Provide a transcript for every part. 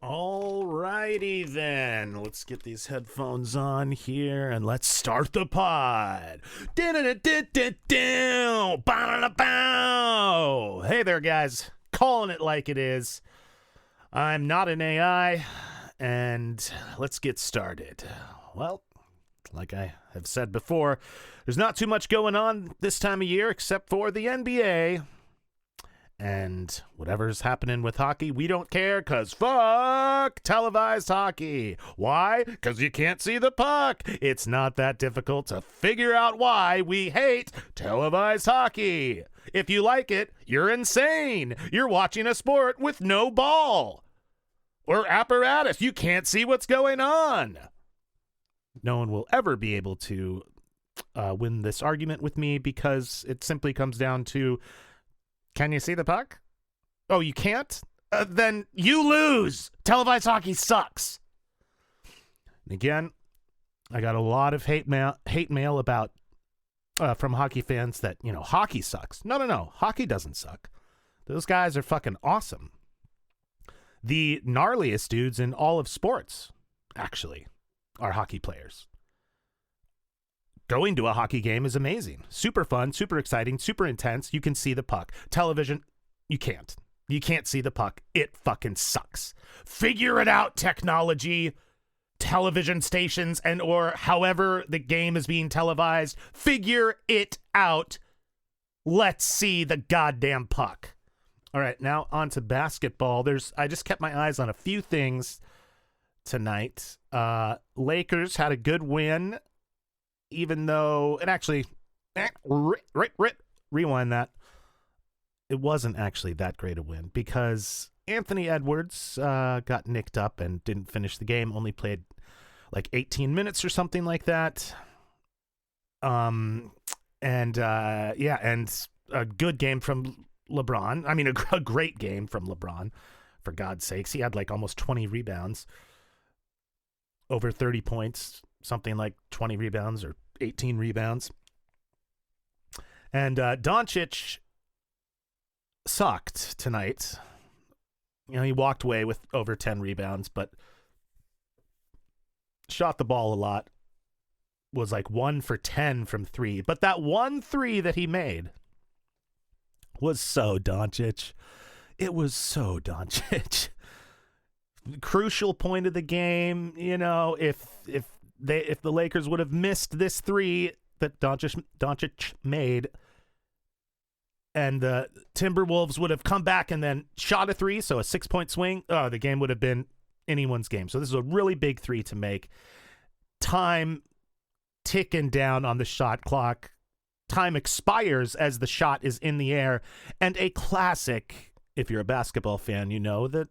Alrighty then, let's get these headphones on here and let's start the pod. Hey there, guys. Calling it like it is. I'm not an AI, and let's get started. Well, like I have said before, there's not too much going on this time of year except for the NBA. And whatever's happening with hockey, we don't care, because fuck televised hockey. Why? Because you can't see the puck. It's not that difficult to figure out why we hate televised hockey. If you like it, you're insane. You're watching a sport with no ball or apparatus. You can't see what's going on. No one will ever be able to win this argument with me, because it simply comes down to, can you see the puck? Oh, you can't? Then you lose. Televised hockey sucks. And again, I got a lot of hate mail about from hockey fans that, hockey sucks. No. Hockey doesn't suck. Those guys are fucking awesome. The gnarliest dudes in all of sports, actually, are hockey players. Going to a hockey game is amazing. Super fun, super exciting, super intense. You can see the puck. Television, you can't. You can't see the puck. It fucking sucks. Figure it out, technology, television stations, and or however the game is being televised. Figure it out. Let's see the goddamn puck. All right, now on to basketball. I just kept my eyes on a few things tonight. Lakers had a good win. Even though it actually, rewind that. It wasn't actually that great a win, because Anthony Edwards got nicked up and didn't finish the game. Only played like 18 minutes or something like that. And a good game from LeBron. I mean, a great game from LeBron, for God's sakes. He had like almost 20 rebounds, over 30 points. Something like 20 rebounds or 18 rebounds. And Doncic sucked tonight. He walked away with over 10 rebounds, but shot the ball a lot. Was like 1 for 10 from 3. But that 1 3 that he made was so Doncic. It was so Doncic. Crucial point of the game. If the Lakers would have missed this 3 that Doncic made, and the Timberwolves would have come back and then shot a 3, so a 6-point swing, the game would have been anyone's game. So this is a really big 3 to make. Time ticking down on the shot clock. Time expires as the shot is in the air. And a classic, if you're a basketball fan, you know the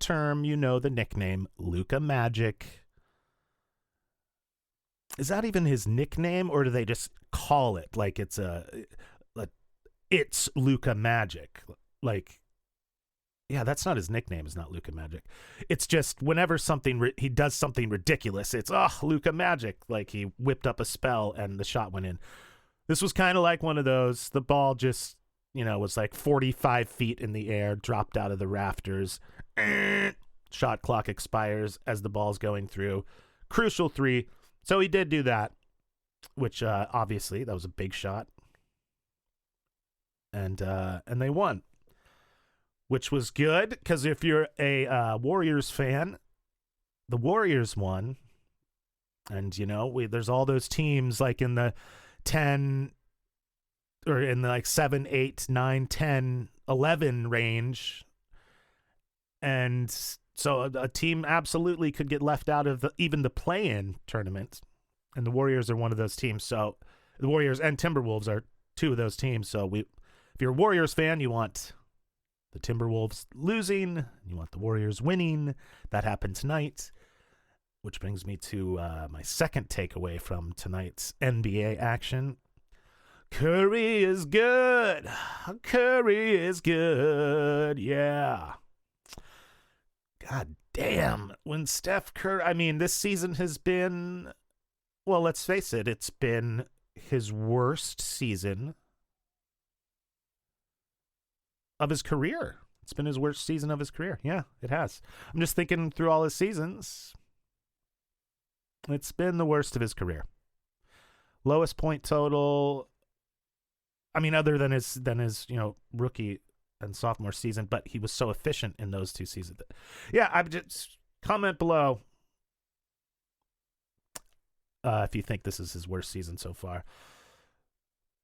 term, the nickname, Luka Magic. Is that even his nickname, or do they just call it like it's it's Luka Magic? Like, yeah, that's not his nickname. It's not Luka Magic. It's just whenever he does something ridiculous, it's Luka Magic. Like he whipped up a spell and the shot went in. This was kind of like one of those. The ball just was like 45 feet in the air, dropped out of the rafters. Shot clock expires as the ball's going through. Crucial 3. So he did do that, which obviously that was a big shot, and they won, which was good, because if you're a Warriors fan, the Warriors won, and there's all those teams like in the 10 or in the like 7, 8, 9, 10, 11 range, and so a team absolutely could get left out of even the play-in tournament, and the Warriors are one of those teams. So the Warriors and Timberwolves are 2 of those teams. So if you're a Warriors fan, you want the Timberwolves losing, you want the Warriors winning. That happened tonight, which brings me to my second takeaway from tonight's NBA action. Curry is good. Curry is good. Yeah. God damn, when Steph Curry, this season has been, well, let's face it, it's been his worst season of his career. It's been his worst season of his career. Yeah, it has. I'm just thinking through all his seasons. It's been the worst of his career. Lowest point total. I mean, other than his rookie and sophomore season, but he was so efficient in those 2 seasons. Yeah, I just comment below if you think this is his worst season so far.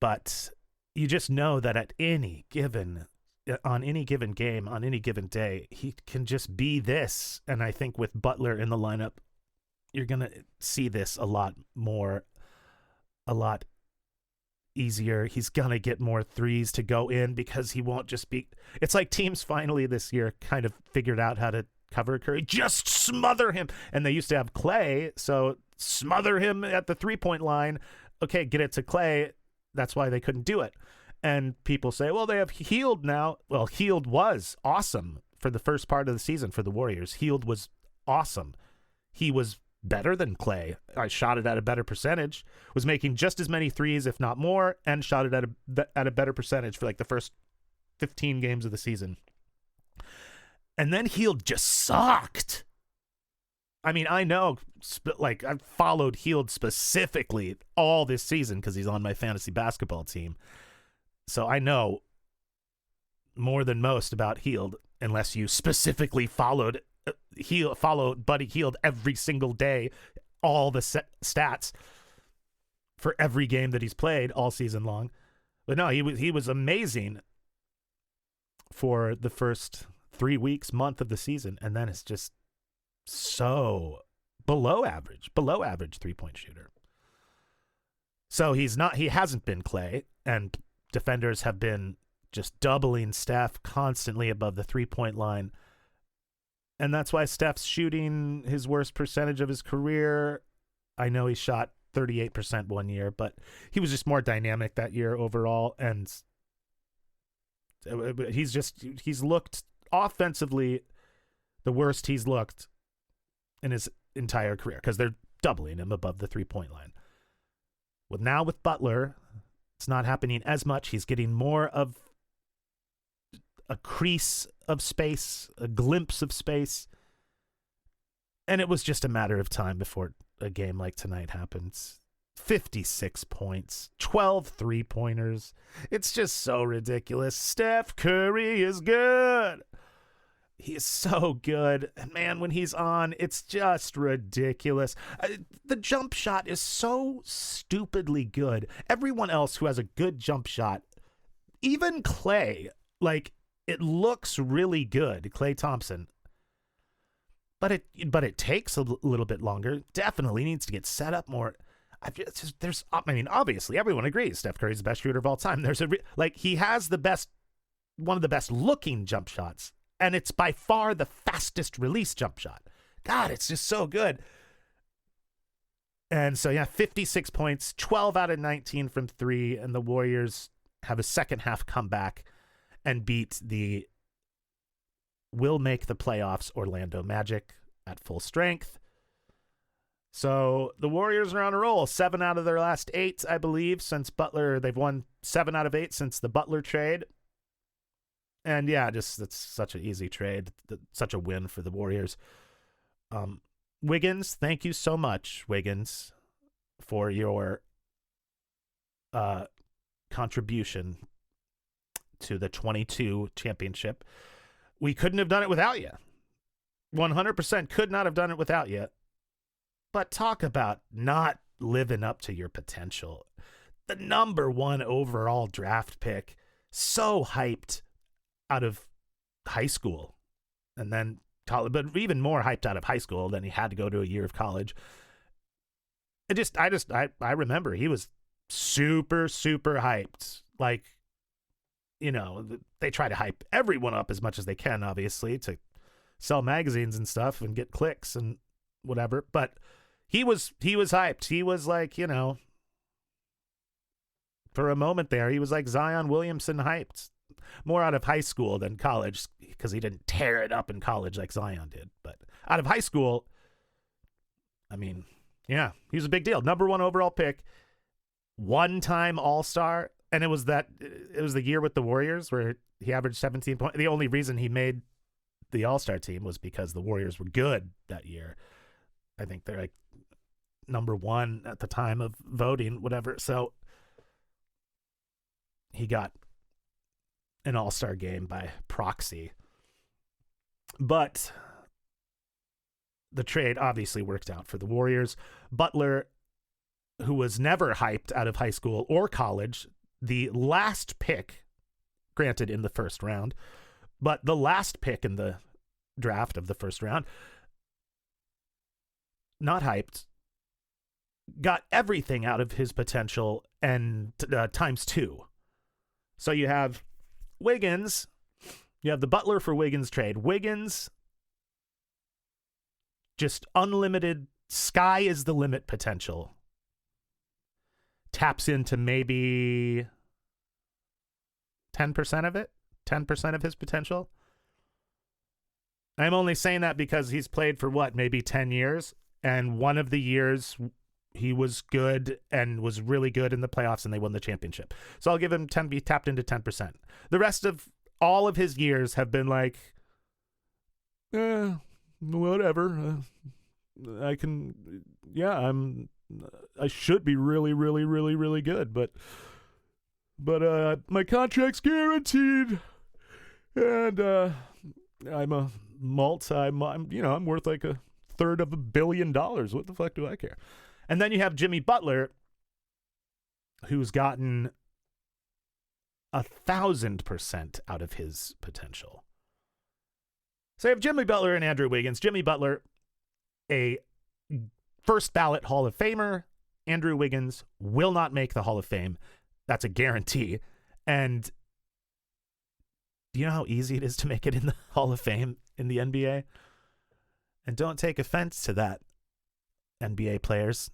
But you just know that on any given game, on any given day, he can just be this. And I think with Butler in the lineup, you're going to see this a lot easier. He's going to get more threes to go in because he won't just be. It's like teams finally this year kind of figured out how to cover Curry. Just smother him. And they used to have Clay, so smother him at the 3-point line. Okay, get it to Clay. That's why they couldn't do it. And people say, well, they have Hield now. Well, Hield was awesome for the first part of the season for the Warriors. Hield was awesome. He was better than Clay. I shot it at a better percentage, was making just as many threes, if not more, and shot it at a better percentage for like the first 15 games of the season. And then Hield just sucked. I mean, I know, like, I've followed Hield specifically all this season because he's on my fantasy basketball team. So I know more than most about Hield, unless you specifically follow Buddy Hield every single day, all the stats for every game that he's played all season long. But no, he was amazing for the first 3 weeks, month of the season, and then it's just so below average 3-point shooter. So he hasn't been Clay, and defenders have been just doubling Steph constantly above the 3-point line. And that's why Steph's shooting his worst percentage of his career. I know he shot 38% one year, but he was just more dynamic that year overall. And he's looked offensively the worst he's looked in his entire career because they're doubling him above the 3-point line. Now with Butler, it's not happening as much. He's getting more of a crease of space, a glimpse of space. And it was just a matter of time before a game like tonight happens. 56 points, 12 3-pointers. It's just so ridiculous. Steph Curry is good. He is so good. And man, when he's on, it's just ridiculous. The jump shot is so stupidly good. Everyone else who has a good jump shot, even Clay, like, it looks really good, Klay Thompson. But it takes a little bit longer. Definitely needs to get set up more. Obviously, everyone agrees Steph Curry's the best shooter of all time. He has one of the best looking jump shots. And it's by far the fastest release jump shot. God, it's just so good. And so, 56 points, 12 out of 19 from 3, and the Warriors have a second half comeback and beat the will make the playoffs Orlando Magic at full strength. So the Warriors are on a roll. 7 out of their last 8, I believe, since Butler. They've won 7 out of 8 since the Butler trade. And it's such an easy trade, such a win for the Warriors. Wiggins, thank you so much, Wiggins, for your contribution to the 22 championship. We couldn't have done it without you. 100% could not have done it without you. But talk about not living up to your potential. The number 1 overall draft pick, so hyped out of high school, and then college, but even more hyped out of high school than he had to go to a year of college. I remember he was super, super hyped. Like, they try to hype everyone up as much as they can, obviously, to sell magazines and stuff and get clicks and whatever. But he was hyped. He was like, for a moment there, he was like Zion Williamson hyped. More out of high school than college, because he didn't tear it up in college like Zion did. But out of high school, he was a big deal. Number 1 overall pick, 1-time All-Star. And it was the year with the Warriors where he averaged 17 points. The only reason he made the All-Star team was because the Warriors were good that year. I think they're like number 1 at the time of voting, whatever. So he got an All-Star game by proxy. But the trade obviously worked out for the Warriors. Butler, who was never hyped out of high school or college, the last pick, granted in the first round, but the last pick in the draft of the first round, not hyped, got everything out of his potential and times 2. So you have Wiggins, you have the Butler for Wiggins trade. Wiggins, just unlimited, sky is the limit potential. Taps into maybe 10% of it, 10% of his potential. I'm only saying that because he's played for maybe 10 years, and one of the years he was good and was really good in the playoffs and they won the championship. So I'll give him 10, be tapped into 10%. The rest of all of his years have been like, whatever. I should be really, really, really, really good, but my contract's guaranteed, and I'm worth like a third of $1 billion. What the fuck do I care? And then you have Jimmy Butler, who's gotten 1,000% out of his potential. So you have Jimmy Butler and Andrew Wiggins. Jimmy Butler, a first ballot Hall of Famer. Andrew Wiggins will not make the Hall of Fame. That's a guarantee. And do you know how easy it is to make it in the Hall of Fame in the NBA? And don't take offense to that, NBA players,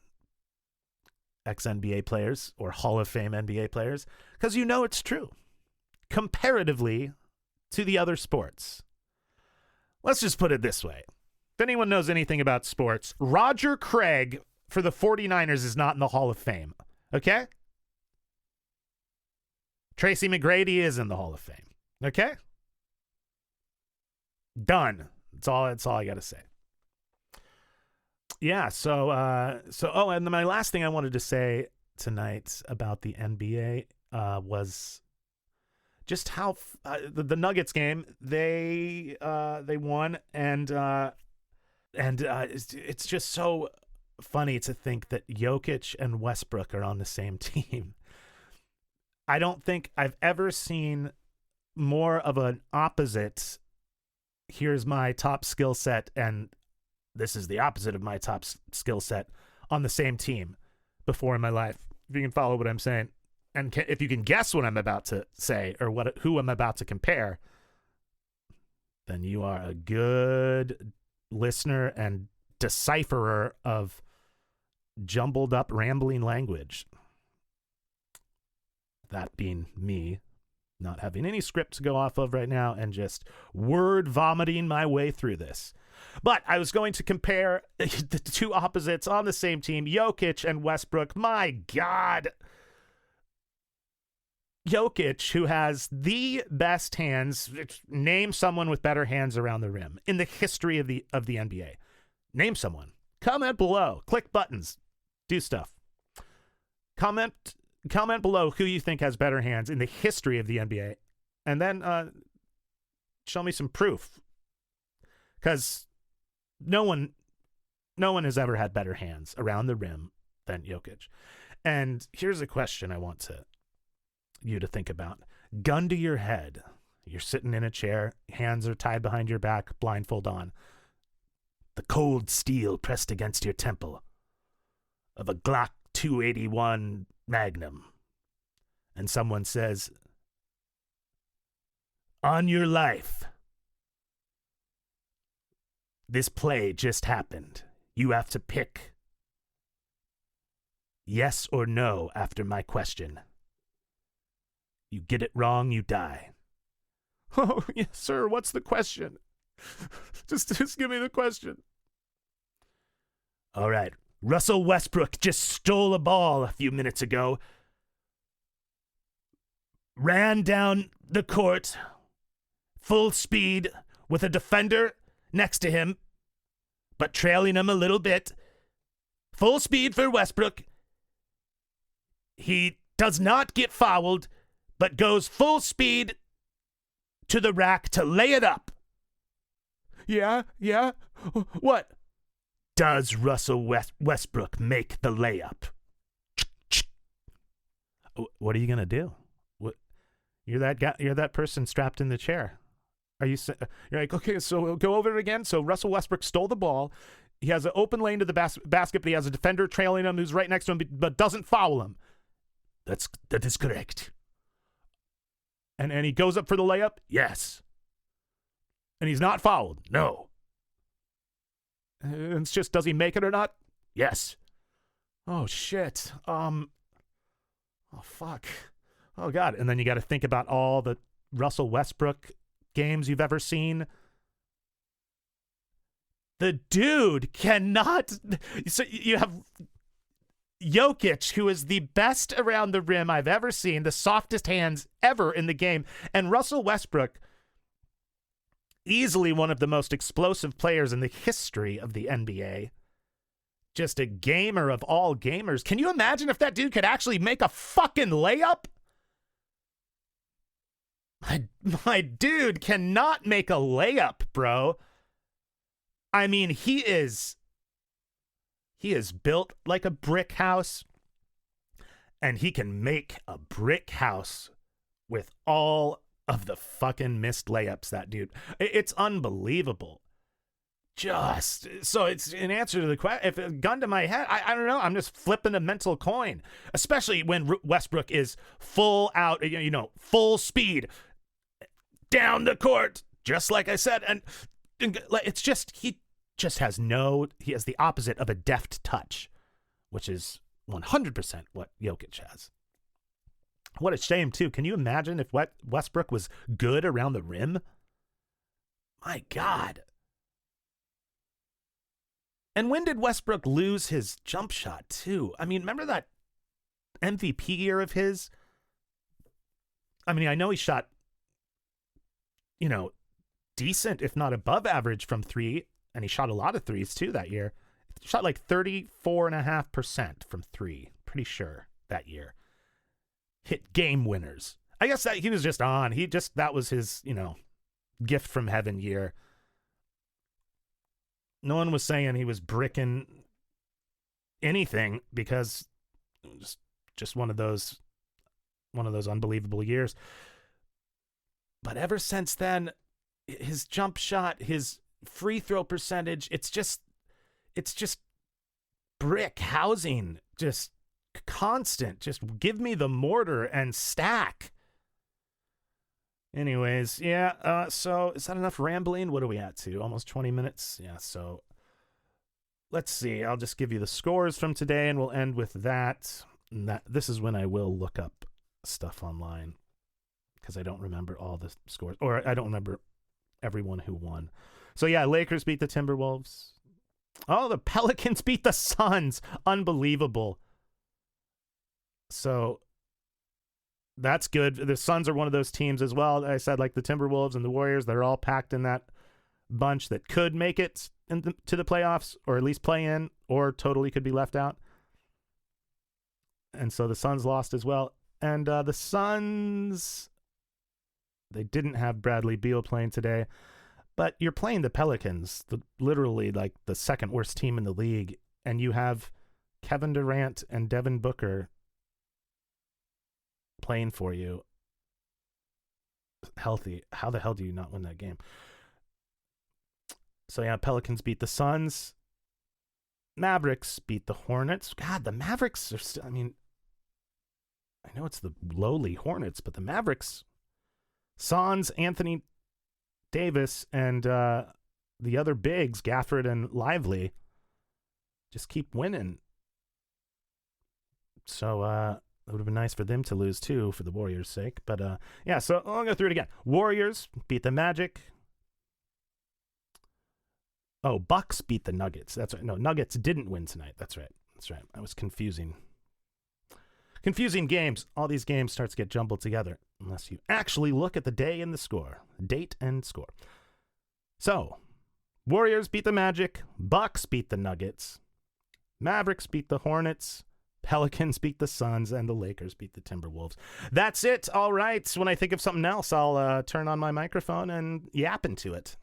ex-NBA players, or Hall of Fame NBA players, because you know it's true. Comparatively to the other sports. Let's just put it this way. If anyone knows anything about sports, Roger Craig for the 49ers is not in the Hall of Fame. Okay? Tracy McGrady is in the Hall of Fame. Okay? Done. That's all I got to say. Yeah, and then my last thing I wanted to say tonight about the NBA was just how the Nuggets game, they won, and it's just so funny to think that Jokic and Westbrook are on the same team. I don't think I've ever seen more of an opposite. Here's my top skill set, and this is the opposite of my top skill set on the same team before in my life. If you can follow what I'm saying, and if you can guess what I'm about to say or who I'm about to compare, then you are a good listener and decipherer of jumbled up, rambling language. That being me, not having any script to go off of right now and just word vomiting my way through this. But I was going to compare the two opposites on the same team, Jokic and Westbrook. My God. Jokic, who has the best hands, name someone with better hands around the rim in the history of the NBA. Name someone. Comment below. Click buttons. Do stuff. Comment below who you think has better hands in the history of the NBA. And then show me some proof. Because no one has ever had better hands around the rim than Jokic. And here's a question I want you to think about. Gun to your head. You're sitting in a chair, hands are tied behind your back, blindfold on. The cold steel pressed against your temple of a Glock 281 Magnum. And someone says, on your life, this play just happened. You have to pick yes or no after my question. You get it wrong, you die. Oh, yes, sir, what's the question? just give me the question. All right. Russell Westbrook just stole a ball a few minutes ago. ran down the court full speed with a defender next to him, but trailing him a little bit. Full speed for Westbrook. He does not get fouled, but goes full speed to the rack to lay it up. Yeah? What? Does Russell Westbrook make the layup? What are you gonna do? What? You're that guy. You're that person strapped in the chair. You're like, okay, so we'll go over it again. So Russell Westbrook stole the ball. He has an open lane to the basket, but he has a defender trailing him who's right next to him, but doesn't foul him. That is correct. And he goes up for the layup? Yes. And he's not fouled? No. It's just, does he make it or not? Yes. Oh, shit. Oh, fuck. Oh, God. And then you got to think about all the Russell Westbrook games you've ever seen. The dude cannot. So you have Jokic, who is the best around the rim I've ever seen, the softest hands ever in the game, and Russell Westbrook, easily one of the most explosive players in the history of the NBA. Just a gamer of all gamers. Can you imagine if that dude could actually make a fucking layup? My dude cannot make a layup, bro. I mean, he is built like a brick house, and he can make a brick house with all of the fucking missed layups, that dude. It's unbelievable. Just so it's an answer to the question. If a gun to my head, I don't know. I'm just flipping a mental coin, especially when Westbrook is full out, full speed down the court, just like I said. And it's just, he has the opposite of a deft touch, which is 100% what Jokic has. What a shame, too. Can you imagine if Westbrook was good around the rim? My God. And when did Westbrook lose his jump shot, too? I mean, remember that MVP year of his? I mean, I know he shot, decent, if not above average from three, and he shot a lot of threes, too, that year. He shot like 34.5% from three, pretty sure, that year. Hit game winners. I guess that he was just on. That was his, gift from heaven year. No one was saying he was bricking anything because it was just one of those unbelievable years. But ever since then, his jump shot, his free throw percentage, it's just brick housing, just constant. Just give me the mortar and stack. Anyways, yeah, so is that enough rambling? What are we at to? Almost 20 minutes? Yeah, so let's see. I'll just give you the scores from today, and we'll end with that. This is when I will look up stuff online, because I don't remember all the scores, or I don't remember everyone who won. So yeah, Lakers beat the Timberwolves. Oh, the Pelicans beat the Suns. Unbelievable. So that's good. The Suns are one of those teams as well. I said, like the Timberwolves and the Warriors, they're all packed in that bunch that could make it to the playoffs, or at least play in, or totally could be left out. And so the Suns lost as well. And the Suns, they didn't have Bradley Beal playing today, but you're playing the Pelicans, literally like the second worst team in the league, and you have Kevin Durant and Devin Booker playing for you healthy. How the hell do you not win that game? So yeah, Pelicans beat the Suns. Mavericks beat the Hornets. God, the Mavericks are still, I know it's the lowly Hornets, but the Mavericks, Sans, Anthony Davis, and the other bigs, Gafford and Lively, just keep winning. So it would have been nice for them to lose too, for the Warriors' sake. But yeah, so I'll go through it again. Warriors beat the Magic. Oh, Bucks beat the Nuggets. That's right. No, Nuggets didn't win tonight. That's right. I was confusing Confusing games. All these games start to get jumbled together unless you actually look at the day and the score. Date and score. So, Warriors beat the Magic. Bucks beat the Nuggets. Mavericks beat the Hornets. Pelicans beat the Suns. And the Lakers beat the Timberwolves. That's it. All right. When I think of something else, I'll turn on my microphone and yap into it.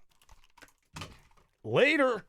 Later.